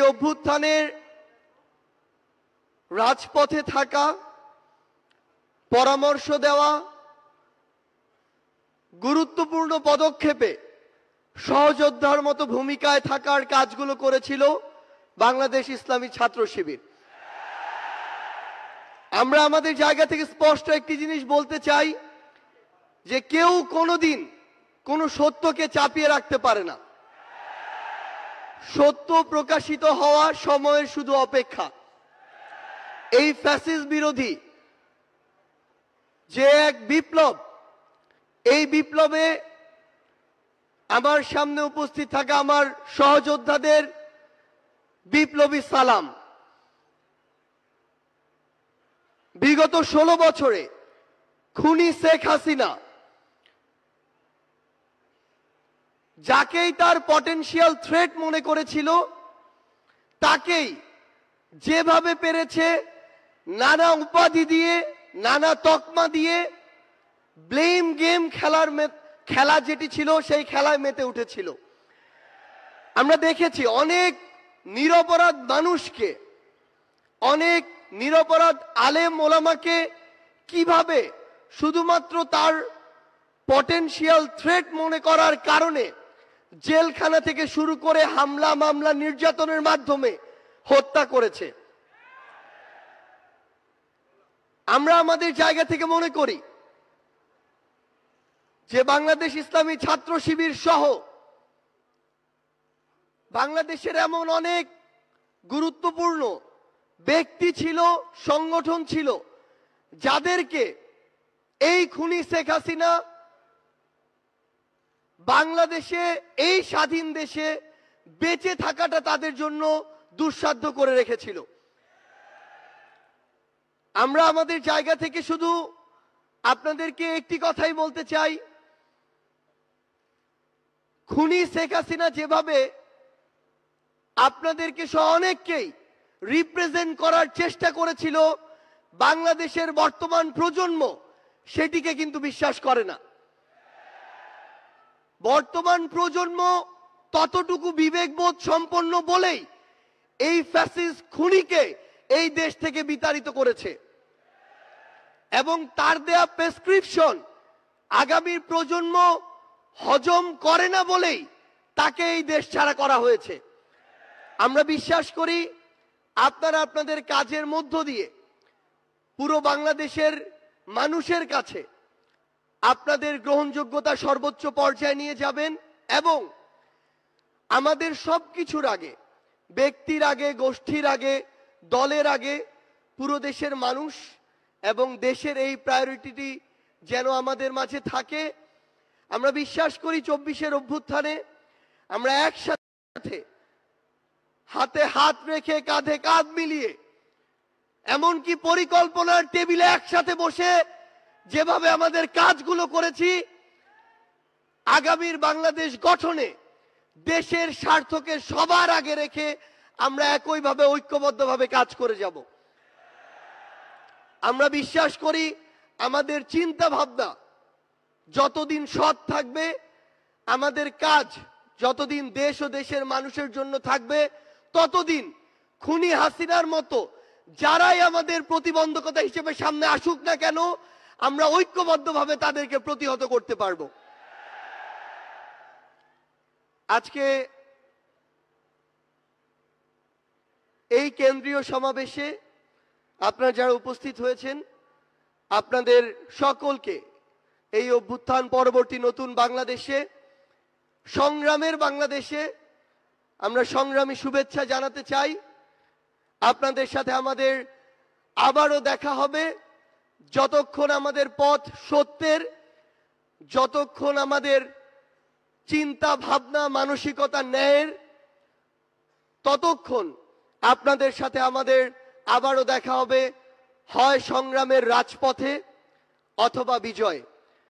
অভ্যুত্থানের রাজপথে থাকা, পরামর্শ দেওয়া, গুরুত্বপূর্ণ পদক্ষেপে সহযোদ্ধার মতো ভূমিকায় থাকার কাজগুলো করেছিল বাংলাদেশ ইসলামী ছাত্র শিবির। আমরা আমাদের জায়গা থেকে স্পষ্ট একটি জিনিস বলতে চাই যে কেউ কোনোদিন কোনো সত্যকে চাপিয়ে রাখতে পারে না। সত্য প্রকাশিত হওয়া সময়ের শুধু অপেক্ষা। এই ফ্যাসিস্ট বিরোধী যে এক বিপ্লব, এই বিপ্লবে আমার সামনে উপস্থিত থাকা আমার সহযোদ্ধাদের বিপ্লবী সালাম। বিগত 16 বছরে খুনি শেখ হাসিনা যাকেই তার পটেনশিয়াল থ্রেট মনে করেছিল, তাকেই যেভাবে পেরেছে নানা উপাধি দিয়ে, নানা তকমা দিয়ে ব্লেম গেম খেলা যেটি ছিল সেই খেলায় মেতে উঠেছিল। আমরা দেখেছি অনেক নিরপরাধ মানুষকে, অনেক নিরপরাধ আলেম ওলামাকে কিভাবে শুধুমাত্র তার পটেনশিয়াল থ্রেট মনে করার কারণে জেলখানা থেকে শুরু করে হামলা মামলা নির্যাতনের মাধ্যমে হত্যা করেছে। আমরা আমাদের জায়গা থেকে মনে করি যে বাংলাদেশ ইসলামী ছাত্র শিবির সহ বাংলাদেশের এমন অনেক গুরুত্বপূর্ণ ব্যক্তি ছিল, সংগঠন ছিল, যাদেরকে এই খুনি শেখ হাসিনা বাংলাদেশে, এই স্বাধীন দেশে বেঁচে থাকাটা তাদের জন্য দুঃসাধ্য করে রেখেছিল। আমরা আমাদের জায়গা থেকে শুধু আপনাদেরকে একটি কথাই বলতে চাই, খুনি শেখ হাসিনা যেভাবে আপনাদেরকে সহ অনেককেই রিপ্রেজেন্ট করার চেষ্টা করেছিল, বাংলাদেশের বর্তমান প্রজন্ম সেটিকে কিন্তু বিশ্বাস করে না। বর্তমান প্রজন্ম ততটুকু বিবেকবোধ সম্পন্ন বলেই এই ফ্যাসিস্ট খুনিকে এই দেশ থেকে বিতাড়িত করেছে এবং তার দেয়া প্রেসক্রিপশন আগামীর প্রজন্ম হজম করে না বলেই তাকে এই দেশ ছাড়া করা হয়েছে। আমরা বিশ্বাস করি আপনারা আপনাদের কাজের মধ্য দিয়ে পুরো বাংলাদেশের মানুষের কাছে আপনাদের গ্রহণযোগ্যতা সর্বোচ্চ পর্যায়ে নিয়ে যাবেন এবং আমাদের সবকিছুর আগে, ব্যক্তির আগে, গোষ্ঠীর আগে, দলের আগে পুরো দেশের মানুষ এবং দেশের এই প্রায়োরিটিটি যেন আমাদের মাঝে থাকে। আমরা বিশ্বাস করি 24-এর অভ্যুত্থানে আমরা একসাথে হাতে হাত রেখে, কাঁধে কাঁধ মিলিয়ে, এমনকি পরিকল্পনার টেবিলে একসাথে বসে যেভাবে আমাদের কাজগুলো করেছি, আগামীর বাংলাদেশ গঠনে দেশের স্বার্থকে সবার আগে রেখে আমরা একইভাবে ঐক্যবদ্ধভাবে কাজ করে যাব। আমরা বিশ্বাস করি আমাদের চিন্তা ভাবনা যতদিন সৎ থাকবে, আমাদের কাজ যতদিন দেশ ও দেশের মানুষের জন্য থাকবে, ততদিন খুনি হাসিনার মতো যারাই আমাদের প্রতিবন্ধকতা হিসেবে সামনে আসুক না কেন, আমরা ঐক্যবদ্ধভাবে তাদেরকে প্রতিহত করতে পারব। আজকে এই কেন্দ্রীয় সমাবেশে আপনারা যারা উপস্থিত হয়েছেন, আপনাদের সকলকে এই অভ্যুত্থান পরবর্তী নতুন বাংলাদেশে, সংগ্রামের বাংলাদেশে আমরা সংগ্রামী শুভেচ্ছা জানাতে চাই। আপনাদের সাথে আমাদের আবারও দেখা হবে যতক্ষণ আমাদের পথ সত্যের, যতক্ষণ আমাদের চিন্তা ভাবনা মানসিকতা ন্যায়ের, ততক্ষণ আপনাদের সাথে আমাদের আবারও দেখা হবে হয় সংগ্রামের রাজপথে অথবা বিজয়।